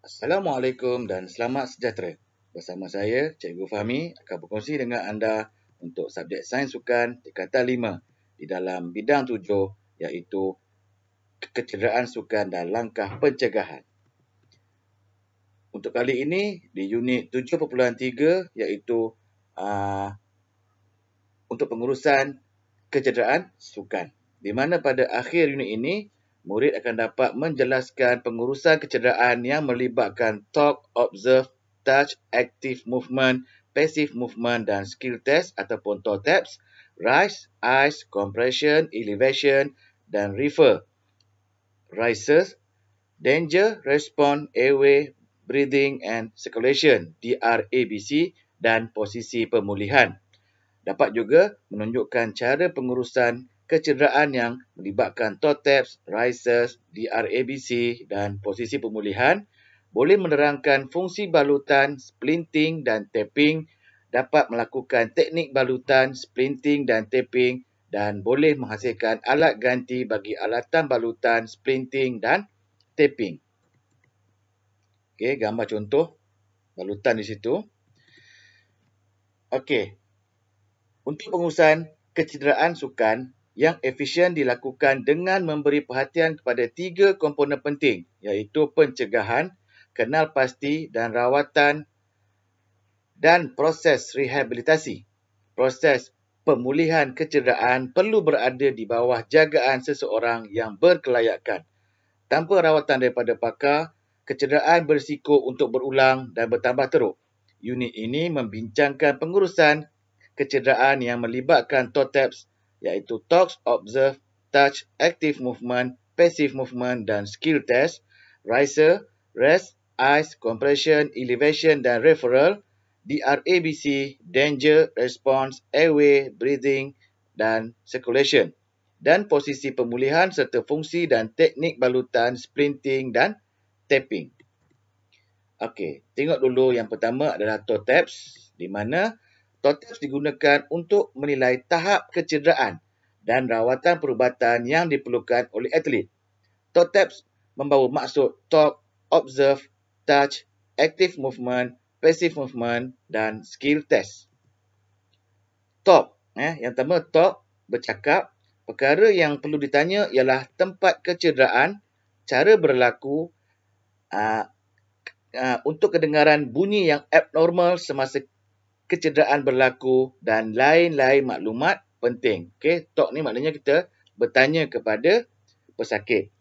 Assalamualaikum dan selamat sejahtera. Bersama saya, Cikgu Fahmi akan berkongsi dengan anda untuk subjek Sains Sukan tingkatan 5 di dalam bidang 7 iaitu kecederaan sukan dan langkah pencegahan. Untuk kali ini di unit 7.3 iaitu untuk pengurusan kecederaan sukan. Di mana pada akhir unit ini, murid akan dapat menjelaskan pengurusan kecederaan yang melibatkan talk, observe, touch, active movement, passive movement dan skill test ataupun TOTAPS, rise, ice, compression, elevation dan refer, rises, danger, response, airway, breathing and circulation, DRABC dan posisi pemulihan. Dapat juga menunjukkan cara pengurusan kecederaan yang melibatkan TOTAPS, rises, DRABC dan posisi pemulihan, boleh menerangkan fungsi balutan, splinting dan tapping, dapat melakukan teknik balutan, splinting dan tapping dan boleh menghasilkan alat ganti bagi alatan balutan, splinting dan tapping. Okey, gambar contoh balutan di situ. Okey. Untuk pengurusan kecederaan sukan yang efisien dilakukan dengan memberi perhatian kepada 3 komponen penting iaitu pencegahan, kenal pasti dan rawatan dan proses rehabilitasi. Proses pemulihan kecederaan perlu berada di bawah jagaan seseorang yang berkelayakan. Tanpa rawatan daripada pakar, kecederaan berisiko untuk berulang dan bertambah teruk. Unit ini membincangkan pengurusan kecederaan yang melibatkan TOTAPS iaitu talk, observe, touch, active movement, passive movement dan skill test, riser, rest, ice, compression, elevation dan referral, DRABC, danger, response, airway, breathing dan circulation, dan posisi pemulihan serta fungsi dan teknik balutan, splinting dan tapping. Okey, tengok dulu yang pertama adalah TOTAPS, di mana TOTAPS digunakan untuk menilai tahap kecederaan dan rawatan perubatan yang diperlukan oleh atlet. TOTAPS membawa maksud talk, observe, touch, active movement, passive movement dan skill test. Talk, yang pertama talk, bercakap. Perkara yang perlu ditanya ialah tempat kecederaan, cara berlaku, untuk kedengaran bunyi yang abnormal semasa kecederaan berlaku dan lain-lain maklumat penting. Okey, talk ni maknanya kita bertanya kepada pesakit.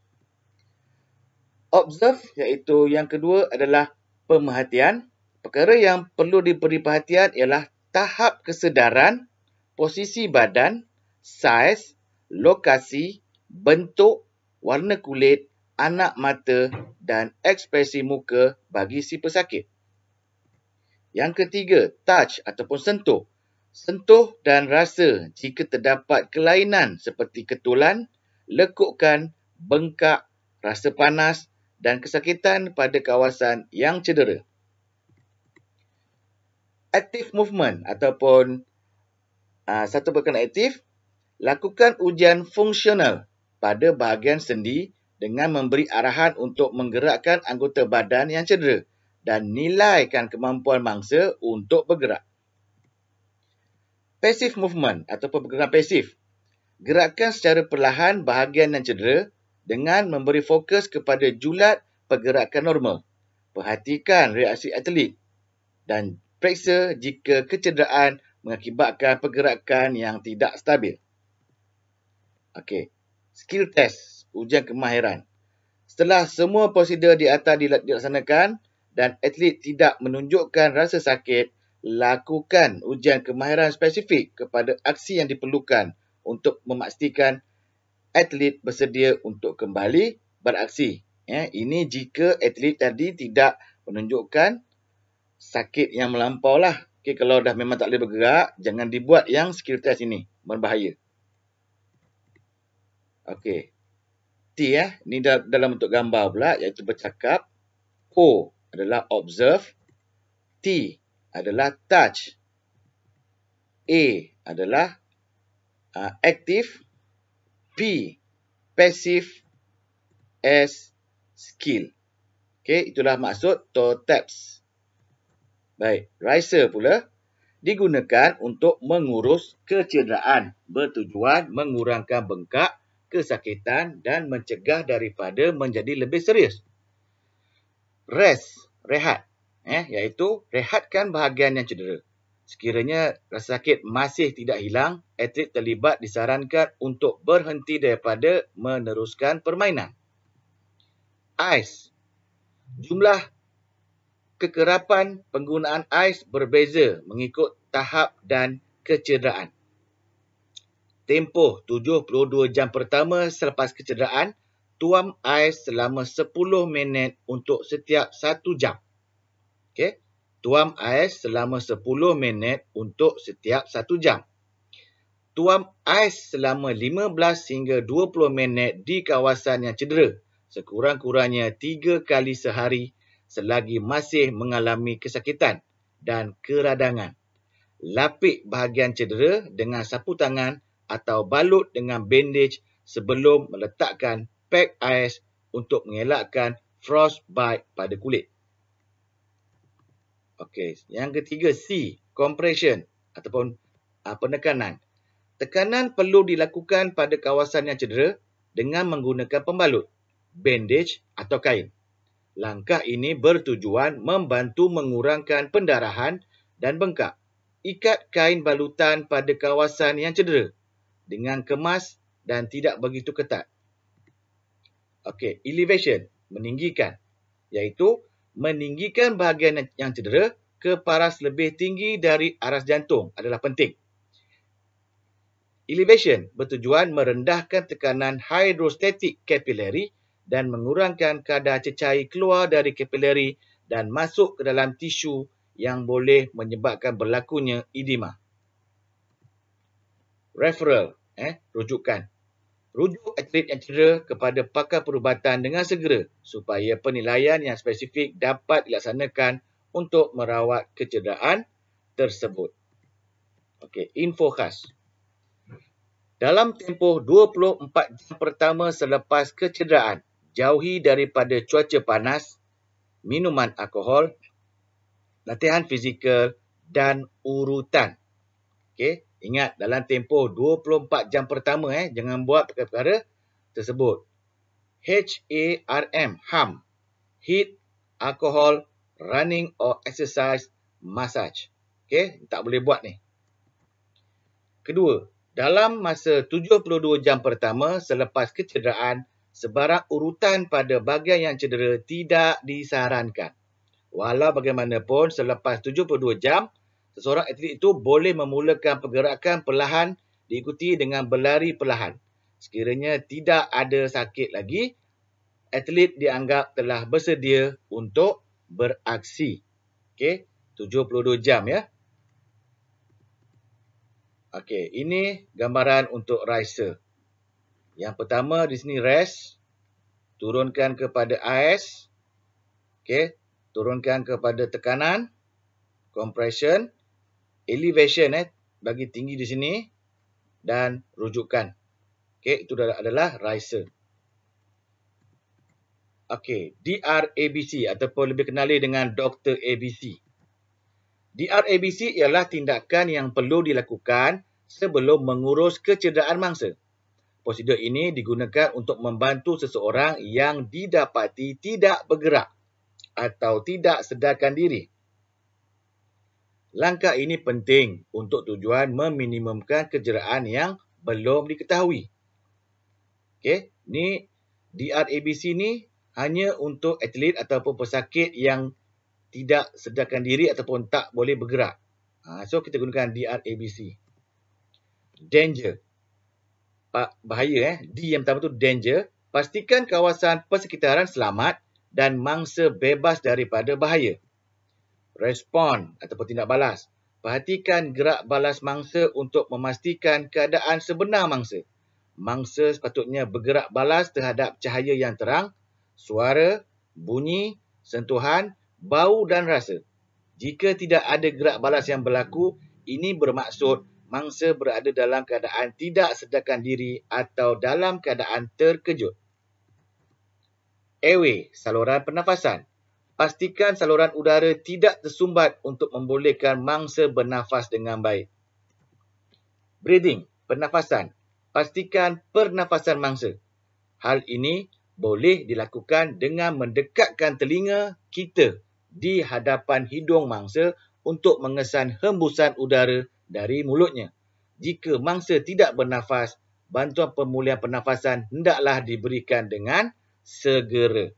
Observe iaitu yang kedua adalah pemerhatian. Perkara yang perlu diberi perhatian ialah tahap kesedaran, posisi badan, saiz, lokasi, bentuk, warna kulit, anak mata dan ekspresi muka bagi si pesakit. Yang ketiga, touch ataupun sentuh. Sentuh dan rasa jika terdapat kelainan seperti ketulan, lekukan, bengkak, rasa panas dan kesakitan pada kawasan yang cedera. Active movement ataupun satu perkara aktif, lakukan ujian fungsional pada bahagian sendi dengan memberi arahan untuk menggerakkan anggota badan yang cedera dan nilaikan kemampuan mangsa untuk bergerak. Passive movement ataupun pergerakan pasif. Gerakkan secara perlahan bahagian yang cedera dengan memberi fokus kepada julat pergerakan normal. Perhatikan reaksi atlet dan periksa jika kecederaan mengakibatkan pergerakan yang tidak stabil. Okey. Skill test, ujian kemahiran. Setelah semua prosedur di atas dilaksanakan dan atlet tidak menunjukkan rasa sakit, lakukan ujian kemahiran spesifik kepada aksi yang diperlukan untuk memastikan atlet bersedia untuk kembali beraksi. Ini jika atlet tadi tidak menunjukkan sakit yang melampau lah. Okay, kalau dah memang tak boleh bergerak, jangan dibuat yang skill test ini. Berbahaya. Okey. T ni dalam bentuk gambar pula iaitu bercakap. O adalah observe. T adalah touch. A adalah active. P passive. S skill. Okey, itulah maksud toe taps. Baik, riser pula digunakan untuk mengurus kecederaan, bertujuan mengurangkan bengkak, kesakitan dan mencegah daripada menjadi lebih serius. Rest, rehat, iaitu rehatkan bahagian yang cedera. Sekiranya rasa sakit masih tidak hilang, atlet terlibat disarankan untuk berhenti daripada meneruskan permainan. Ais. Jumlah kekerapan penggunaan ais berbeza mengikut tahap dan kecederaan. Tempoh 72 jam pertama selepas kecederaan, tuam ais selama 10 minit untuk setiap 1 jam. Okey, tuam ais selama 10 minit untuk setiap 1 jam. Tuam ais selama 15 hingga 20 minit di kawasan yang cedera, sekurang-kurangnya 3 kali sehari selagi masih mengalami kesakitan dan keradangan. Lapik bahagian cedera dengan sapu tangan atau balut dengan bandage sebelum meletakkan pak ais untuk mengelakkan frostbite pada kulit. Okey, yang ketiga C, compression ataupun penekanan. Tekanan perlu dilakukan pada kawasan yang cedera dengan menggunakan pembalut, bandage atau kain. Langkah ini bertujuan membantu mengurangkan pendarahan dan bengkak. Ikat kain balutan pada kawasan yang cedera dengan kemas dan tidak begitu ketat. Okey, elevation, meninggikan, iaitu meninggikan bahagian yang cedera ke paras lebih tinggi dari aras jantung adalah penting. Elevation bertujuan merendahkan tekanan hydrostatic capillary dan mengurangkan kadar cecair keluar dari kapilari dan masuk ke dalam tisu yang boleh menyebabkan berlakunya edema. Referral, rujukan. Rujuk atlet yang cedera kepada pakar perubatan dengan segera supaya penilaian yang spesifik dapat dilaksanakan untuk merawat kecederaan tersebut. Okey, info khas. Dalam tempoh 24 jam pertama selepas kecederaan, jauhi daripada cuaca panas, minuman alkohol, latihan fizikal dan urutan. Okey, ingat dalam tempoh 24 jam pertama jangan buat perkara-perkara tersebut. HARM, heat, alcohol, running or exercise, massage. Okey, tak boleh buat ni. Kedua, dalam masa 72 jam pertama selepas kecederaan, sebarang urutan pada bahagian yang cedera tidak disarankan. Walau bagaimanapun, selepas 72 jam, seseorang atlet itu boleh memulakan pergerakan perlahan diikuti dengan berlari perlahan. Sekiranya tidak ada sakit lagi, atlet dianggap telah bersedia untuk beraksi. Okey, 72 jam ya. Okey, ini gambaran untuk riser. Yang pertama di sini rest, turunkan kepada ais. Okey, turunkan kepada tekanan, compression, elevation bagi tinggi di sini dan rujukan. Okey, itu adalah riser. Okey, DRABC ataupun lebih kenali dengan Dr. ABC. DRABC ialah tindakan yang perlu dilakukan sebelum mengurus kecederaan mangsa. Prosedur ini digunakan untuk membantu seseorang yang didapati tidak bergerak atau tidak sedarkan diri. Langkah ini penting untuk tujuan meminimumkan kecederaan yang belum diketahui. Okey, ni DRABC ni hanya untuk atlet ataupun pesakit yang tidak sedarkan diri ataupun tak boleh bergerak. So kita gunakan DRABC. Danger. Bahaya D yang pertama tu danger. Pastikan kawasan persekitaran selamat dan mangsa bebas daripada bahaya. Respon ataupun tindak balas. Perhatikan gerak balas mangsa untuk memastikan keadaan sebenar mangsa. Mangsa sepatutnya bergerak balas terhadap cahaya yang terang, suara, bunyi, sentuhan, bau dan rasa. Jika tidak ada gerak balas yang berlaku, ini bermaksud mangsa berada dalam keadaan tidak sedarkan diri atau dalam keadaan terkejut. Airway, saluran pernafasan. pastikan saluran udara tidak tersumbat untuk membolehkan mangsa bernafas dengan baik. Breathing, pernafasan. Pastikan pernafasan mangsa. Hal ini boleh dilakukan dengan mendekatkan telinga kita di hadapan hidung mangsa untuk mengesan hembusan udara dari mulutnya. Jika mangsa tidak bernafas, bantuan pemulihan pernafasan hendaklah diberikan dengan segera.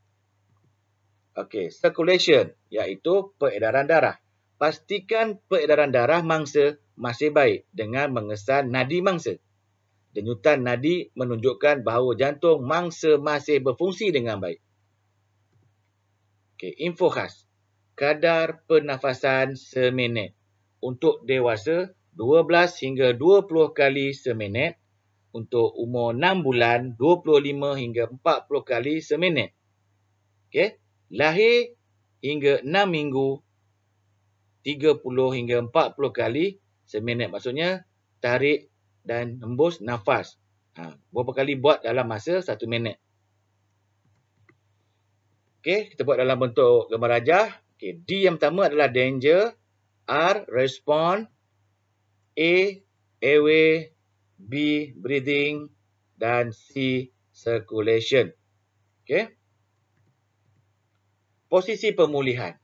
Okey, circulation iaitu peredaran darah. Pastikan peredaran darah mangsa masih baik dengan mengesan nadi mangsa. Denyutan nadi menunjukkan bahawa jantung mangsa masih berfungsi dengan baik. Okey, info khas. Kadar pernafasan seminit. Untuk dewasa, 12 hingga 20 kali seminit. Untuk umur 6 bulan, 25 hingga 40 kali seminit. Okey. Lahir hingga 6 minggu, 30 hingga 40 kali seminit. Maksudnya, tarik dan hembus nafas. Berapa kali buat dalam masa 1 minit. Okey, kita buat dalam bentuk gambar rajah. Okey, D yang pertama adalah danger, R, respond, A, airway, B, breathing dan C, circulation. Okey. Posisi pemulihan.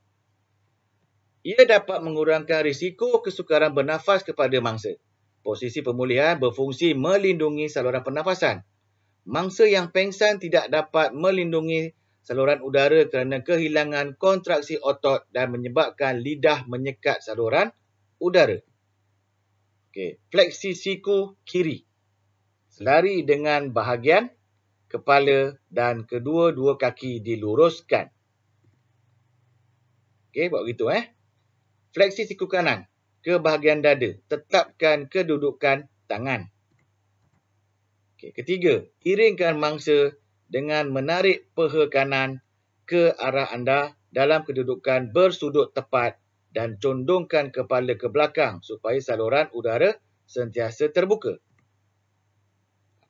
Ia dapat mengurangkan risiko kesukaran bernafas kepada mangsa. Posisi pemulihan berfungsi melindungi saluran pernafasan. Mangsa yang pengsan tidak dapat melindungi saluran udara kerana kehilangan kontraksi otot dan menyebabkan lidah menyekat saluran udara. Okey, fleksi siku kiri. Selari dengan bahagian kepala dan kedua-dua kaki diluruskan. Okey, buat begitu Fleksi siku kanan ke bahagian dada. Tetapkan kedudukan tangan. Okey, ketiga, iringkan mangsa dengan menarik peha kanan ke arah anda dalam kedudukan bersudut tepat dan condongkan kepala ke belakang supaya saluran udara sentiasa terbuka.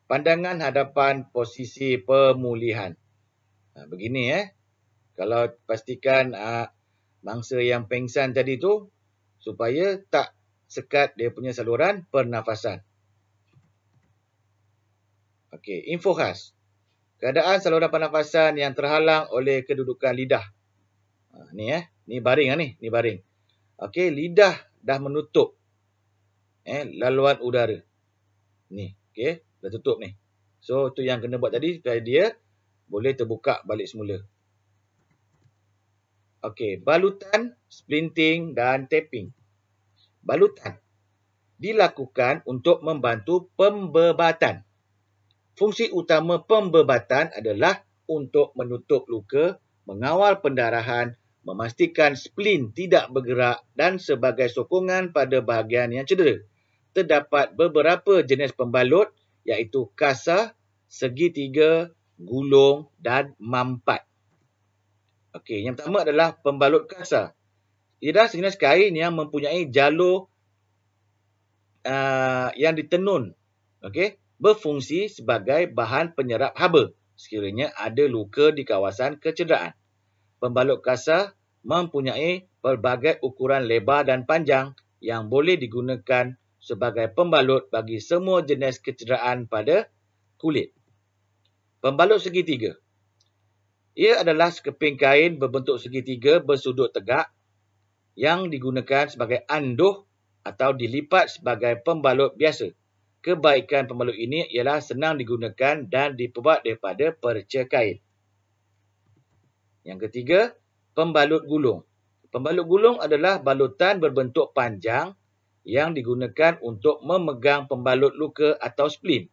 Pandangan hadapan posisi pemulihan. Begini Kalau pastikan mangsa yang pengsan tadi tu supaya tak sekat dia punya saluran pernafasan. Okey, info khas. Keadaan saluran pernafasan yang terhalang oleh kedudukan lidah. Ni baring ni baring. Okey, lidah dah menutup laluan udara. Ni, okey, dah tutup ni. So tu yang kena buat tadi supaya dia boleh terbuka balik semula. Okey, balutan, splinting dan tapping. Balutan dilakukan untuk membantu pembebatan. Fungsi utama pembebatan adalah untuk menutup luka, mengawal pendarahan, memastikan splin tidak bergerak dan sebagai sokongan pada bahagian yang cedera. Terdapat beberapa jenis pembalut iaitu kasar, segitiga, gulung dan mampat. Okey, yang pertama adalah pembalut kasar. Ia adalah sejenis kain yang mempunyai jalur yang ditenun. Okey, berfungsi sebagai bahan penyerap haba sekiranya ada luka di kawasan kecederaan. Pembalut kasar mempunyai pelbagai ukuran lebar dan panjang yang boleh digunakan sebagai pembalut bagi semua jenis kecederaan pada kulit. Pembalut segitiga. Ia adalah sekeping kain berbentuk segitiga bersudut tegak yang digunakan sebagai anduh atau dilipat sebagai pembalut biasa. Kebaikan pembalut ini ialah senang digunakan dan diperbuat daripada perca kain. Yang ketiga, pembalut gulung. Pembalut gulung adalah balutan berbentuk panjang yang digunakan untuk memegang pembalut luka atau splin.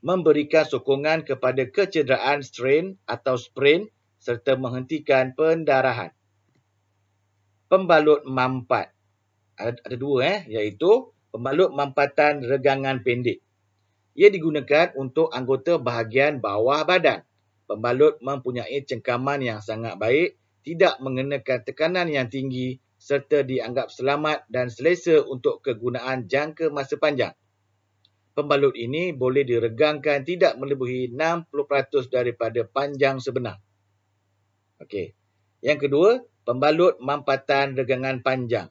Memberikan sokongan kepada kecederaan strain atau sprain serta menghentikan pendarahan. Pembalut mampat. Ada dua iaitu pembalut mampatan regangan pendek. Ia digunakan untuk anggota bahagian bawah badan. Pembalut mempunyai cengkaman yang sangat baik, tidak mengenakan tekanan yang tinggi serta dianggap selamat dan selesa untuk kegunaan jangka masa panjang. Pembalut ini boleh diregangkan tidak melebihi 60% daripada panjang sebenar. Okey. Yang kedua, pembalut mampatan regangan panjang.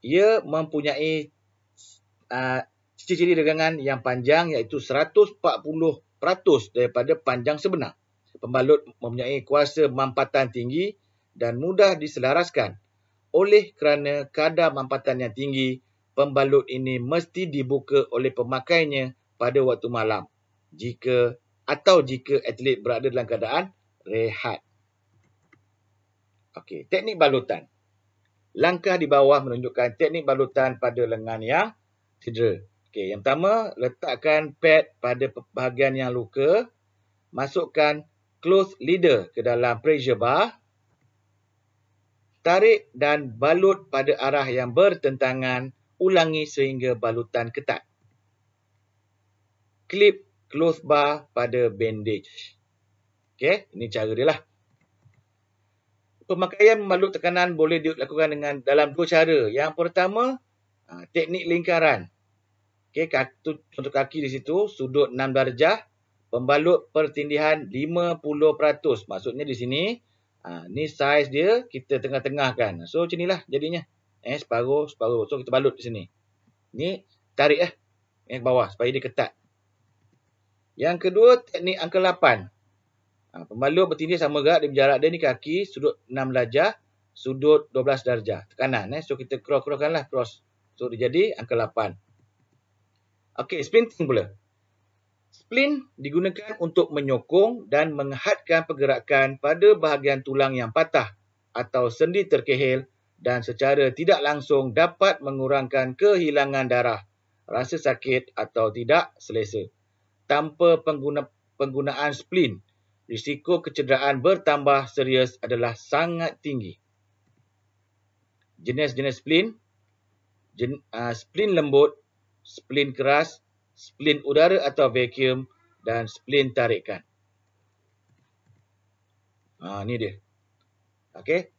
Ia mempunyai ciri-ciri regangan yang panjang iaitu 140% daripada panjang sebenar. Pembalut mempunyai kuasa mampatan tinggi dan mudah diselaraskan. Oleh kerana kadar mampatan yang tinggi, pembalut ini mesti dibuka oleh pemakainya pada waktu malam jika atlet berada dalam keadaan rehat. Okey, teknik balutan. Langkah di bawah menunjukkan teknik balutan pada lengan yang cedera. Okey, yang pertama, letakkan pad pada bahagian yang luka. Masukkan cloth leader ke dalam pressure bar. Tarik dan balut pada arah yang bertentangan. Ulangi sehingga balutan ketat. Klip cloth bar pada bandage. Okey, ini cara dia lah. Pemakaian membalut tekanan boleh dilakukan dalam dua cara. Yang pertama, teknik lingkaran. Okey, contoh kaki di situ, sudut 6 darjah, pembalut pertindihan 50%. Maksudnya di sini, ni saiz dia, kita tengah-tengahkan. So, macam inilah jadinya. Separuh. So, kita balut di sini. Ni, tarik ke bawah supaya dia ketat. Yang kedua, teknik angka 8. Pembalut bertindih sama juga, dia berjarak dia ni kaki, sudut 6 darjah, sudut 12 darjah. Tekanan. So, kita cross-crosskan lah. Cross. So, dia jadi angka 8. Okey, splinting pula. Splint digunakan untuk menyokong dan menghadkan pergerakan pada bahagian tulang yang patah atau sendi terkehil dan secara tidak langsung dapat mengurangkan kehilangan darah, rasa sakit atau tidak selesa. Tanpa penggunaan splint, risiko kecederaan bertambah serius adalah sangat tinggi. Jenis-jenis splint, splint lembut, splint keras, splint udara atau vacuum dan splint tarikan. Ni dia. Okey.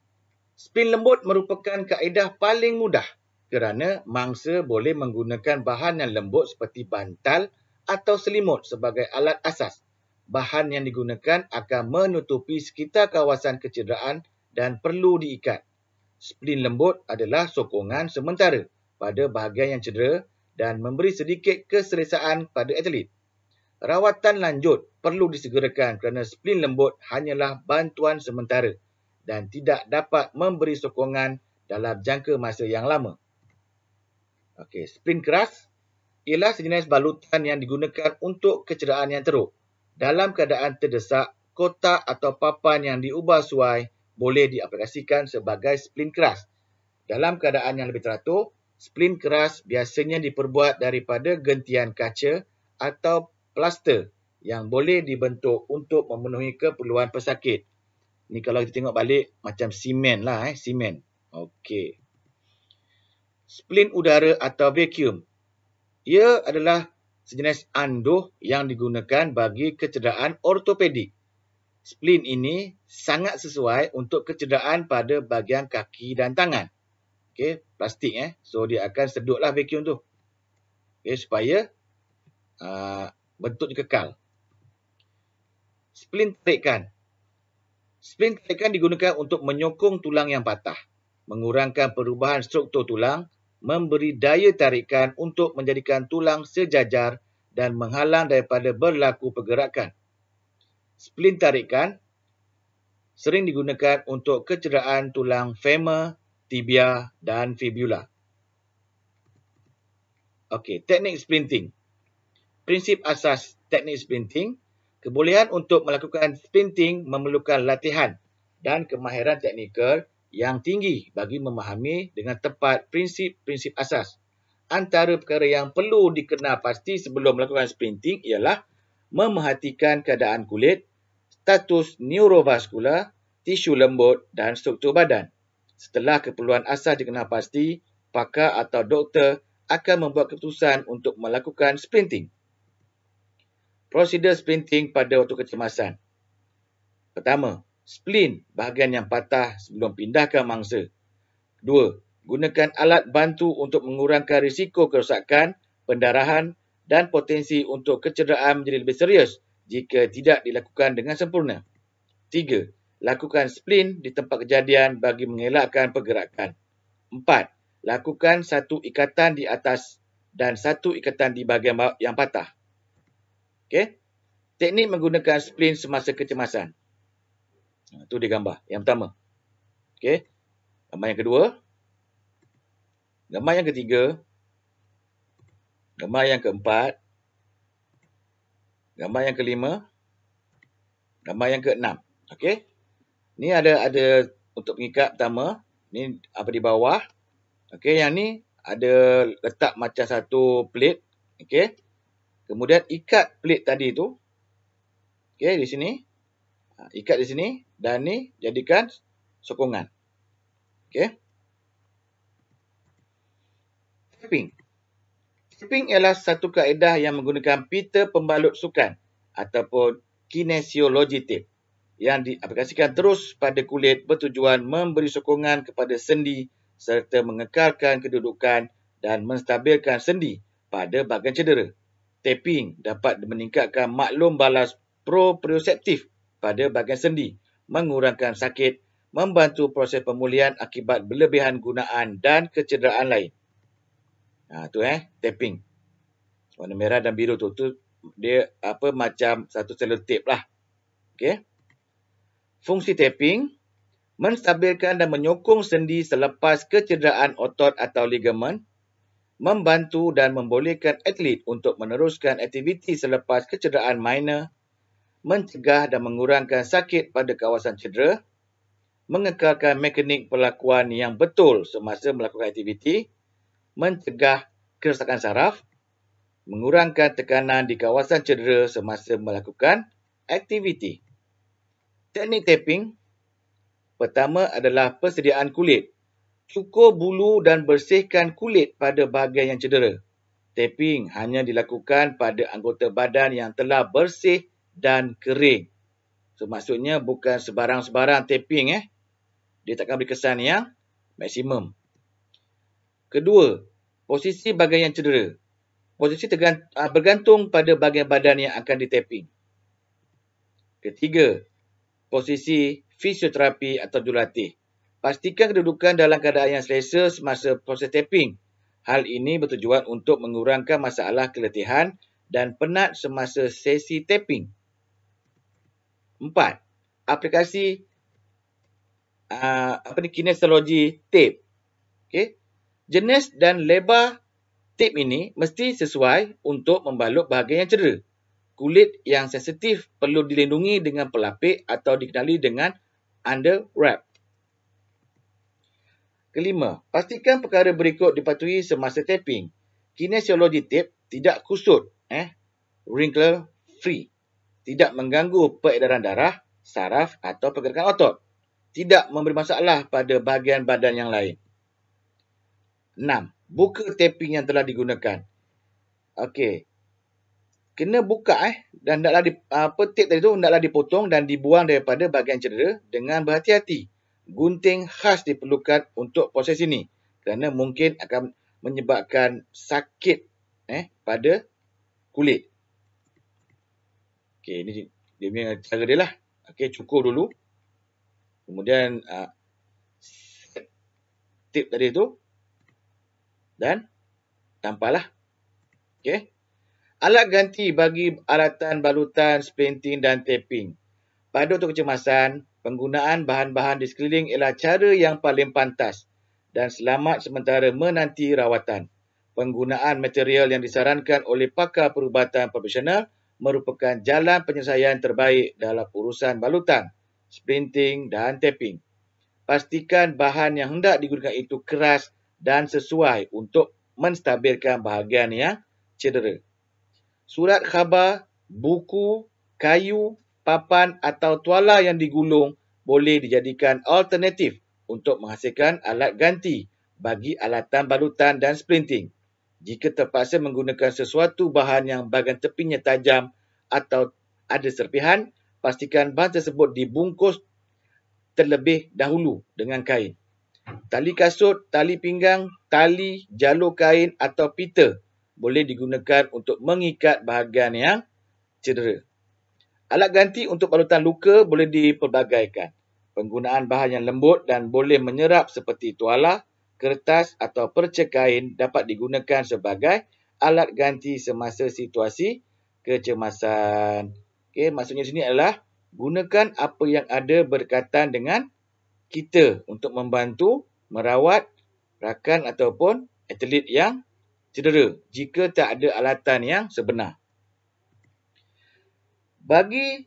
Splint lembut merupakan kaedah paling mudah kerana mangsa boleh menggunakan bahan yang lembut seperti bantal atau selimut sebagai alat asas. Bahan yang digunakan akan menutupi sekitar kawasan kecederaan dan perlu diikat. Splint lembut adalah sokongan sementara pada bahagian yang cedera dan memberi sedikit keselesaan pada atlet. Rawatan lanjut perlu disegerakan kerana splint lembut hanyalah bantuan sementara dan tidak dapat memberi sokongan dalam jangka masa yang lama. Okey, splint keras ialah sejenis balutan yang digunakan untuk kecederaan yang teruk. Dalam keadaan terdesak, kotak atau papan yang diubah suai boleh diaplikasikan sebagai splint keras. Dalam keadaan yang lebih teratur, splint keras biasanya diperbuat daripada gentian kaca atau plaster yang boleh dibentuk untuk memenuhi keperluan pesakit. Ni kalau kita tengok balik macam simen lah, simen. Okey. Splint udara atau vacuum. Ia adalah sejenis anduh yang digunakan bagi kecederaan ortopedik. Splint ini sangat sesuai untuk kecederaan pada bahagian kaki dan tangan. Okey, plastik So dia akan sedutlah vacuum tu. Okey, supaya bentuknya kekal. Splint tarikan. Splint tarikan digunakan untuk menyokong tulang yang patah, mengurangkan perubahan struktur tulang, memberi daya tarikan untuk menjadikan tulang sejajar dan menghalang daripada berlaku pergerakan. Splint tarikan sering digunakan untuk kecederaan tulang femur, tibia dan fibula. Okey, teknik splinting. Prinsip asas teknik splinting, kebolehan untuk melakukan splinting memerlukan latihan dan kemahiran teknikal yang tinggi bagi memahami dengan tepat prinsip-prinsip asas. Antara perkara yang perlu dikenal pasti sebelum melakukan splinting ialah memerhatikan keadaan kulit, status neurovaskular, tisu lembut dan struktur badan. Setelah keperluan asas dikenal pasti, pakar atau doktor akan membuat keputusan untuk melakukan splinting. Prosedur splinting pada waktu kecemasan. Pertama, splint bahagian yang patah sebelum pindahkan mangsa. 2. Gunakan alat bantu untuk mengurangkan risiko kerosakan, pendarahan dan potensi untuk kecederaan menjadi lebih serius jika tidak dilakukan dengan sempurna. 3. lakukan splint di tempat kejadian bagi mengelakkan pergerakan. 4. Lakukan satu ikatan di atas dan satu ikatan di bahagian yang patah. Okey. Teknik menggunakan splint semasa kecemasan. Itu dia gambar yang pertama. Okey. Gambar yang kedua. Gambar yang ketiga. Gambar yang keempat. Gambar yang kelima. Gambar yang keenam. Okey. Ni ada untuk pengikat pertama. Ni apa di bawah. Okey, yang ni ada letak macam satu plate. Okey. Kemudian ikat plate tadi tu. Okey, di sini. Ikat di sini. Dan ni jadikan sokongan. Okey. Tapping. Tapping ialah satu kaedah yang menggunakan pita pembalut sukan ataupun kinesiologi tape yang diaplikasikan terus pada kulit bertujuan memberi sokongan kepada sendi serta mengekalkan kedudukan dan menstabilkan sendi pada bahagian cedera. Tapping dapat meningkatkan maklum balas proprioseptif pada bahagian sendi, mengurangkan sakit, membantu proses pemulihan akibat berlebihan gunaan dan kecederaan lain. Tapping. Warna merah dan biru tu dia macam satu selotip lah. Okey. Fungsi tapping menstabilkan dan menyokong sendi selepas kecederaan otot atau ligamen, membantu dan membolehkan atlet untuk meneruskan aktiviti selepas kecederaan minor, mencegah dan mengurangkan sakit pada kawasan cedera, mengekalkan mekanik perlakuan yang betul semasa melakukan aktiviti, mencegah kerosakan saraf, mengurangkan tekanan di kawasan cedera semasa melakukan aktiviti. Teknik tapping pertama adalah persediaan kulit. Cukur bulu dan bersihkan kulit pada bahagian yang cedera. Tapping hanya dilakukan pada anggota badan yang telah bersih dan kering. So, maksudnya bukan sebarang-sebarang tapping. Dia takkan beri kesan yang maksimum. Kedua, posisi bahagian yang cedera. Posisi bergantung pada bahagian badan yang akan ditapping. Ketiga, posisi fisioterapi atau jurulatih. Pastikan kedudukan dalam keadaan yang selesa semasa proses tapping. Hal ini bertujuan untuk mengurangkan masalah keletihan dan penat semasa sesi tapping. 4. Aplikasi kinesiologi tape. Okey. Jenis dan lebar tape ini mesti sesuai untuk membalut bahagian yang cedera. Kulit yang sensitif perlu dilindungi dengan pelapik atau dikenali dengan underwrap. Kelima, pastikan perkara berikut dipatuhi semasa tapping. Kinesiologi tape tidak kusut, wrinkle free. Tidak mengganggu peredaran darah, saraf atau pergerakan otot. Tidak memberi masalah pada bahagian badan yang lain. 6. Buka tapping yang telah digunakan. Okey. Kena buka dan tape tadi tu hendaklah dipotong dan dibuang daripada bahagian cedera dengan berhati-hati. Gunting khas diperlukan untuk proses ini kerana mungkin akan menyebabkan sakit pada kulit. Okey, ini dia punya cara dia lah. Okey, cukur dulu. Kemudian tip tadi tu dan tampallah. Okey. Alat ganti bagi alatan balutan, splinting dan tapping. Pada untuk kecemasan, penggunaan bahan-bahan di sekeliling ialah cara yang paling pantas dan selamat sementara menanti rawatan. Penggunaan material yang disarankan oleh pakar perubatan profesional merupakan jalan penyelesaian terbaik dalam urusan balutan, splinting dan tapping. Pastikan bahan yang hendak digunakan itu keras dan sesuai untuk menstabilkan bahagian yang cedera. Surat khabar, buku, kayu, papan atau tuala yang digulung boleh dijadikan alternatif untuk menghasilkan alat ganti bagi alatan balutan dan splinting. Jika terpaksa menggunakan sesuatu bahan yang bahagian tepinya tajam atau ada serpihan, pastikan bahan tersebut dibungkus terlebih dahulu dengan kain. Tali kasut, tali pinggang, tali, jalur kain atau pita boleh digunakan untuk mengikat bahagian yang cedera. Alat ganti untuk balutan luka boleh dipelbagaikan. Penggunaan bahan yang lembut dan boleh menyerap seperti tuala, kertas atau perca kain dapat digunakan sebagai alat ganti semasa situasi kecemasan. Okey, maksudnya sini adalah gunakan apa yang ada berkaitan dengan kita untuk membantu merawat rakan ataupun atlet yang cedera jika tak ada alatan yang sebenar. Bagi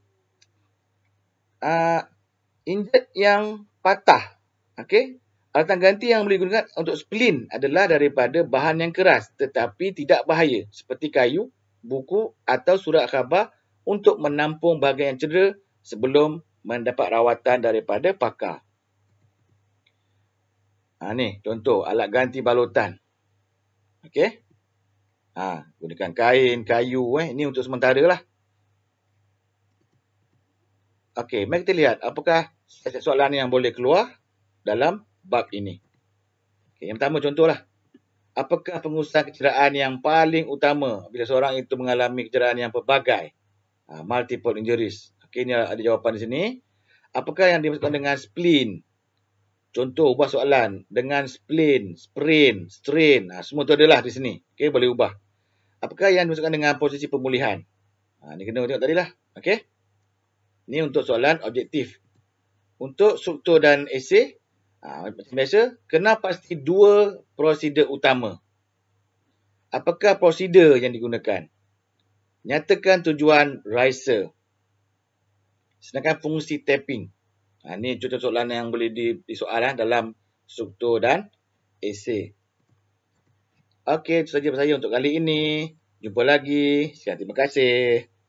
injet yang patah, okey, alatan ganti yang boleh digunakan untuk splint adalah daripada bahan yang keras tetapi tidak bahaya seperti kayu, buku atau surat khabar untuk menampung bahagian yang cedera sebelum mendapat rawatan daripada pakar. Ni contoh alat ganti balutan. Okey. Gunakan kain, kayu ini untuk sementara lah. Okey, mari kita lihat apakah soalan yang boleh keluar dalam bab ini. Okay, yang pertama contohlah. Apakah pengurusan kecederaan yang paling utama bila seorang itu mengalami kecederaan yang pelbagai? Multiple injuries. Okey, ini ada jawapan di sini. Apakah yang dimaksudkan dengan splint? Contoh, ubah soalan. Dengan splint, sprain, strain. Semua tu adalah di sini. Okey, boleh ubah. Apakah yang dimaksudkan dengan posisi pemulihan? Ini kena tengok tadi lah. Okey. Ini untuk soalan objektif. Untuk struktur dan esei, macam biasa, kena pasti 2 prosedur utama. Apakah prosedur yang digunakan? Nyatakan tujuan riser. Sedangkan fungsi tapping. Ini contoh soalan yang boleh disoal dalam struktur dan esei. Okey, itu saja dari saya untuk kali ini. Jumpa lagi. Sekian, terima kasih.